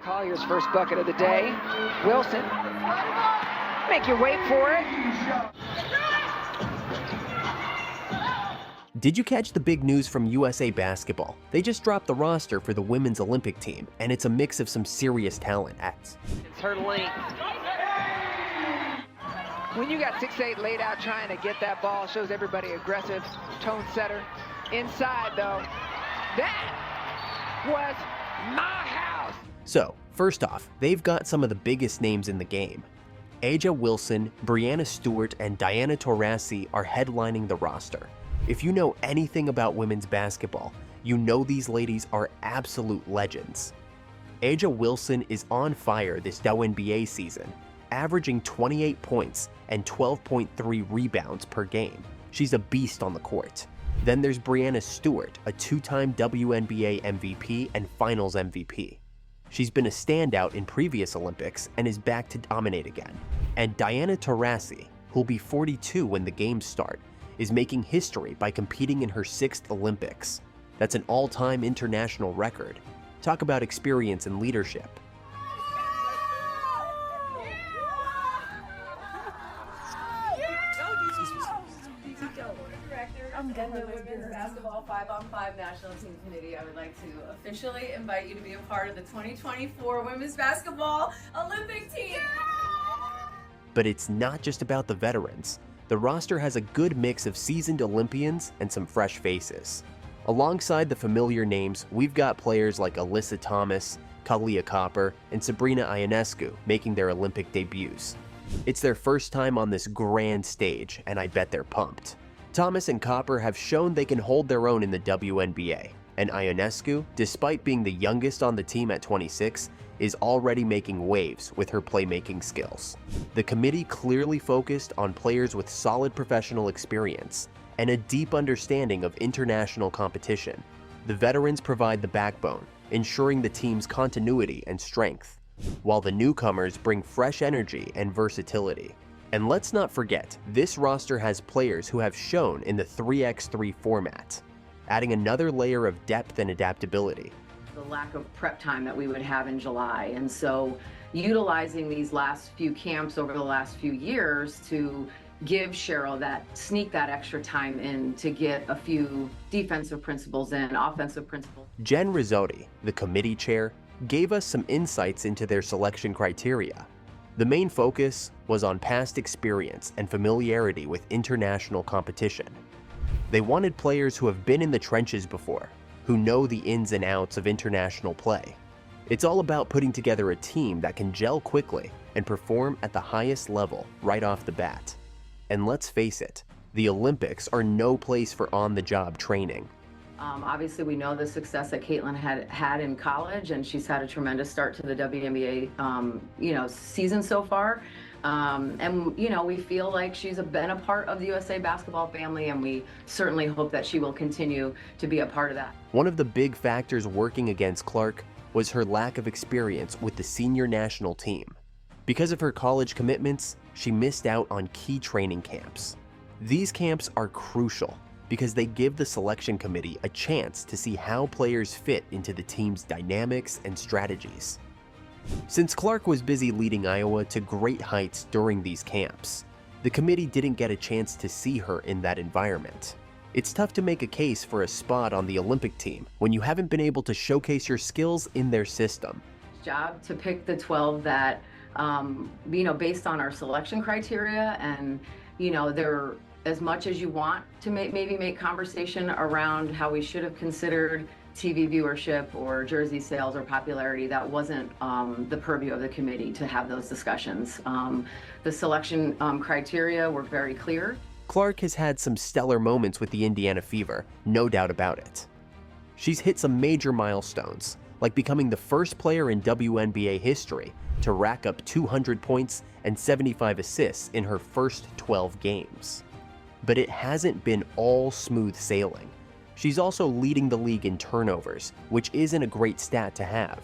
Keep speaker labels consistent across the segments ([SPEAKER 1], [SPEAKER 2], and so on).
[SPEAKER 1] Collier's first bucket of the day. Wilson, make your way for it.
[SPEAKER 2] Did you catch the big news from USA Basketball? They just dropped the roster for the women's Olympic team, and it's a mix of some serious talent.
[SPEAKER 1] It's her length. When you got 6'8" laid out trying to get that ball, shows everybody aggressive, tone setter. Inside, though, that was my house.
[SPEAKER 2] So, first off, they've got some of the biggest names in the game. Aja Wilson, Breanna Stewart, and Diana Taurasi are headlining the roster. If you know anything about women's basketball, you know these ladies are absolute legends. Aja Wilson is on fire this WNBA season, averaging 28 points and 12.3 rebounds per game. She's a beast on the court. Then there's Breanna Stewart, a two-time WNBA MVP and Finals MVP. She's been a standout in previous Olympics and is back to dominate again. And Diana Taurasi, who'll be 42 when the games start, is making history by competing in her 6th Olympics. That's an all-time international record. Talk about experience and leadership.
[SPEAKER 3] I'm good. The Women's Basketball 5-on-5 National Team Committee, I would like to officially invite you to be a part of the 2024 Women's Basketball Olympic team.
[SPEAKER 2] But it's not just about the veterans. The roster has a good mix of seasoned Olympians and some fresh faces. Alongside the familiar names, we've got players like Alyssa Thomas, Kahleah Copper, and Sabrina Ionescu making their Olympic debuts. It's their first time on this grand stage, and I bet they're pumped. Thomas and Copper have shown they can hold their own in the WNBA, and Ionescu, despite being the youngest on the team at 26, is already making waves with her playmaking skills. The committee clearly focused on players with solid professional experience and a deep understanding of international competition. The veterans provide the backbone, ensuring the team's continuity and strength, while the newcomers bring fresh energy and versatility. And let's not forget, this roster has players who have shown in the 3x3 format, adding another layer of depth and adaptability.
[SPEAKER 4] The lack of prep time that we would have in July. And so utilizing these last few camps over the last few years to give Cheryl sneak that extra time in to get a few defensive principles and offensive principles.
[SPEAKER 2] Jen Rizzotti, the committee chair, gave us some insights into their selection criteria. The main focus was on past experience and familiarity with international competition. They wanted players who have been in the trenches before, who know the ins and outs of international play. It's all about putting together a team that can gel quickly and perform at the highest level right off the bat. And let's face it, the Olympics are no place for on-the-job training.
[SPEAKER 4] Obviously, we know the success that Caitlin had in college, and she's had a tremendous start to the WNBA, season so far. And we feel like she's been a part of the USA Basketball family, and we certainly hope that she will continue to be a part of that.
[SPEAKER 2] One of the big factors working against Clark was her lack of experience with the senior national team. Because of her college commitments, she missed out on key training camps. These camps are crucial because they give the selection committee a chance to see how players fit into the team's dynamics and strategies. Since Clark was busy leading Iowa to great heights during these camps, the committee didn't get a chance to see her in that environment. It's tough to make a case for a spot on the Olympic team when you haven't been able to showcase your skills in their system.
[SPEAKER 4] Job to pick the 12 that, based on our selection criteria, and, they're as much as you want to maybe make conversation around how we should have considered TV viewership or jersey sales or popularity. That wasn't the purview of the committee to have those discussions. The selection criteria were very clear.
[SPEAKER 2] Clark has had some stellar moments with the Indiana Fever, no doubt about it. She's hit some major milestones, like becoming the first player in WNBA history to rack up 200 points and 75 assists in her first 12 games. But it hasn't been all smooth sailing. She's also leading the league in turnovers, which isn't a great stat to have.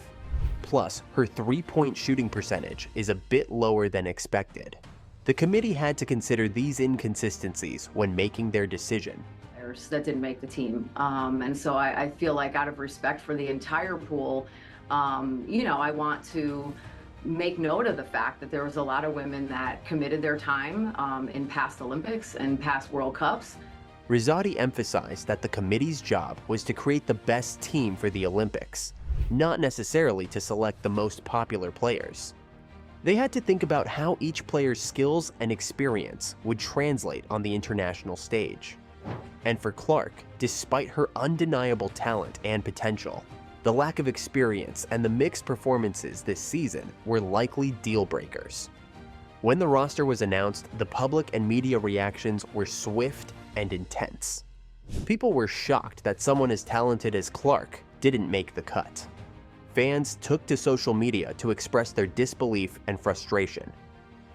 [SPEAKER 2] Plus, her three-point shooting percentage is a bit lower than expected. The committee had to consider these inconsistencies when making their decision.
[SPEAKER 4] That didn't make the team. And so I feel like out of respect for the entire pool, I want to make note of the fact that there was a lot of women that committed their time in past Olympics and past World Cups.
[SPEAKER 2] Rizzotti emphasized that the committee's job was to create the best team for the Olympics, not necessarily to select the most popular players. They had to think about how each player's skills and experience would translate on the international stage. And for Clark, despite her undeniable talent and potential, the lack of experience and the mixed performances this season were likely deal breakers. When the roster was announced, the public and media reactions were swift and intense. People were shocked that someone as talented as Clark didn't make the cut. Fans took to social media to express their disbelief and frustration.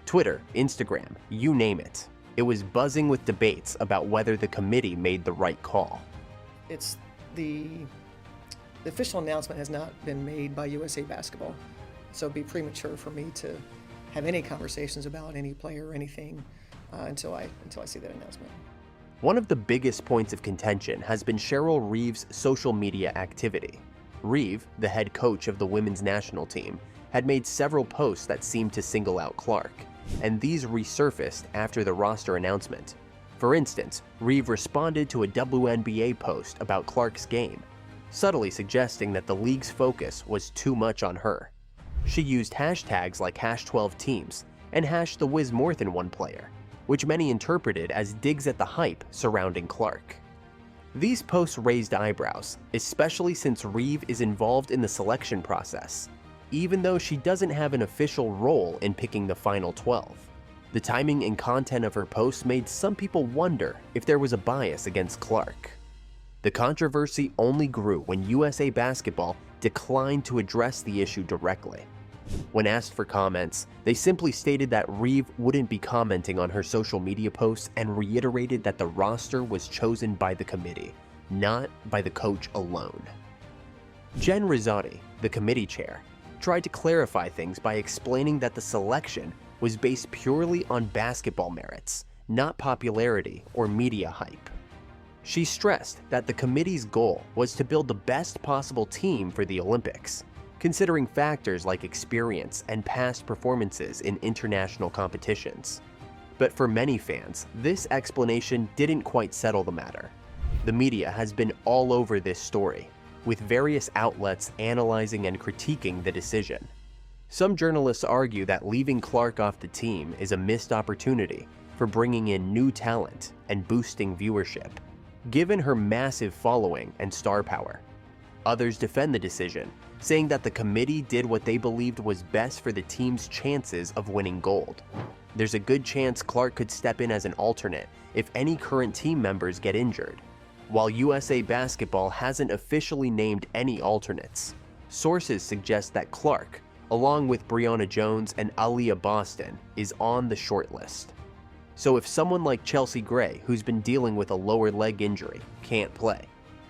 [SPEAKER 2] Twitter, Instagram, you name it. It was buzzing with debates about whether the committee made the right call.
[SPEAKER 5] It's the official announcement has not been made by USA Basketball, so it'd be premature for me to have any conversations about any player or anything until I see that announcement.
[SPEAKER 2] One of the biggest points of contention has been Cheryl Reeve's social media activity. Reeve, the head coach of the women's national team, had made several posts that seemed to single out Clark, and these resurfaced after the roster announcement. For instance, Reeve responded to a WNBA post about Clark's game, subtly suggesting that the league's focus was too much on her. She used hashtags like #12teams and #the Wiz more than one player, which many interpreted as digs at the hype surrounding Clark. These posts raised eyebrows, especially since Reeve is involved in the selection process, even though she doesn't have an official role in picking the final 12. The timing and content of her posts made some people wonder if there was a bias against Clark. The controversy only grew when USA Basketball declined to address the issue directly. When asked for comments, they simply stated that Reeve wouldn't be commenting on her social media posts and reiterated that the roster was chosen by the committee, not by the coach alone. Jen Rizzotti, the committee chair, tried to clarify things by explaining that the selection was based purely on basketball merits, not popularity or media hype. She stressed that the committee's goal was to build the best possible team for the Olympics, considering factors like experience and past performances in international competitions. But for many fans, this explanation didn't quite settle the matter. The media has been all over this story, with various outlets analyzing and critiquing the decision. Some journalists argue that leaving Clark off the team is a missed opportunity for bringing in new talent and boosting viewership, given her massive following and star power. Others defend the decision, saying that the committee did what they believed was best for the team's chances of winning gold. There's a good chance Clark could step in as an alternate if any current team members get injured. While USA Basketball hasn't officially named any alternates, sources suggest that Clark, along with Brianna Jones and Aaliyah Boston, is on the short list. So if someone like Chelsea Gray, who's been dealing with a lower leg injury, can't play,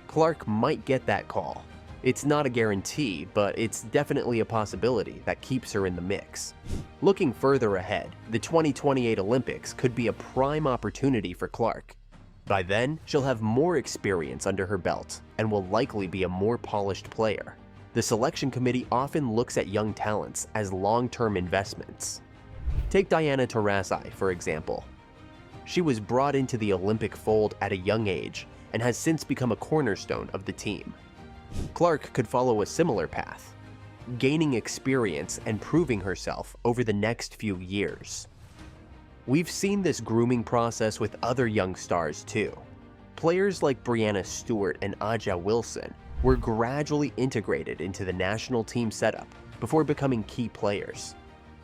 [SPEAKER 2] Clark might get that call. It's not a guarantee, but it's definitely a possibility that keeps her in the mix. Looking further ahead, the 2028 Olympics could be a prime opportunity for Clark. By then, she'll have more experience under her belt and will likely be a more polished player. The selection committee often looks at young talents as long-term investments. Take Diana Taurasi, for example. She was brought into the Olympic fold at a young age and has since become a cornerstone of the team. Clark could follow a similar path, gaining experience and proving herself over the next few years. We've seen this grooming process with other young stars too. Players like Breanna Stewart and Aja Wilson were gradually integrated into the national team setup before becoming key players.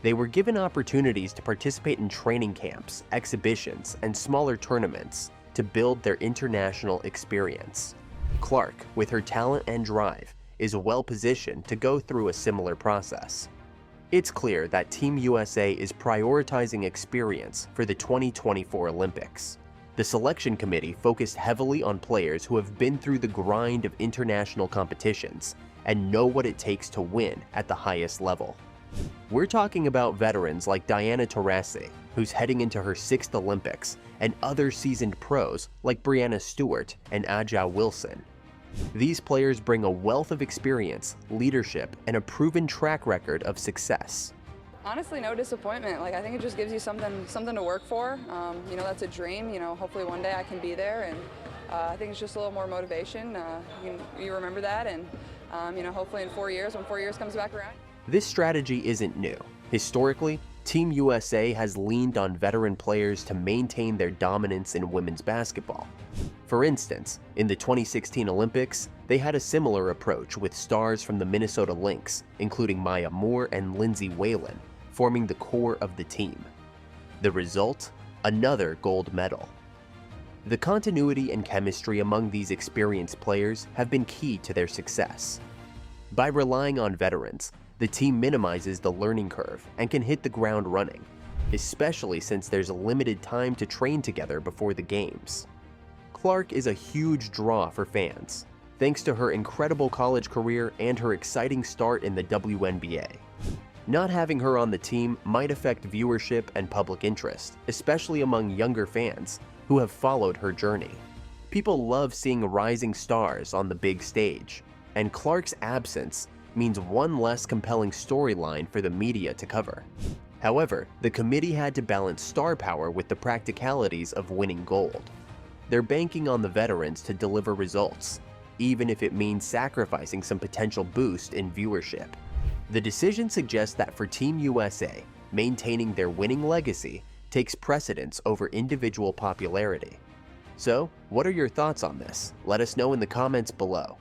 [SPEAKER 2] They were given opportunities to participate in training camps, exhibitions, and smaller tournaments to build their international experience. Clark, with her talent and drive, is well positioned to go through a similar process. It's clear that Team USA is prioritizing experience for the 2024 Olympics. The selection committee focused heavily on players who have been through the grind of international competitions and know what it takes to win at the highest level. We're talking about veterans like Diana Taurasi, who's heading into her 6th Olympics, and other seasoned pros like Breanna Stewart and Aja Wilson. These players bring a wealth of experience, leadership, and a proven track record of success.
[SPEAKER 6] Honestly, no disappointment. Like, I think it just gives you something to work for. You know, that's a dream. You know, hopefully one day I can be there, and I think it's just a little more motivation. You remember that, and you know, hopefully in 4 years, when 4 years comes back around.
[SPEAKER 2] This strategy isn't new. Historically, Team USA has leaned on veteran players to maintain their dominance in women's basketball. For instance, in the 2016 Olympics, they had a similar approach with stars from the Minnesota Lynx, including Maya Moore and Lindsay Whalen, forming the core of the team. The result? Another gold medal. The continuity and chemistry among these experienced players have been key to their success. By relying on veterans, the team minimizes the learning curve and can hit the ground running, especially since there's a limited time to train together before the games. Clark is a huge draw for fans, thanks to her incredible college career and her exciting start in the WNBA. Not having her on the team might affect viewership and public interest, especially among younger fans who have followed her journey. People love seeing rising stars on the big stage, and Clark's absence means one less compelling storyline for the media to cover. However, the committee had to balance star power with the practicalities of winning gold. They're banking on the veterans to deliver results, even if it means sacrificing some potential boost in viewership. The decision suggests that for Team USA, maintaining their winning legacy takes precedence over individual popularity. So, what are your thoughts on this? Let us know in the comments below.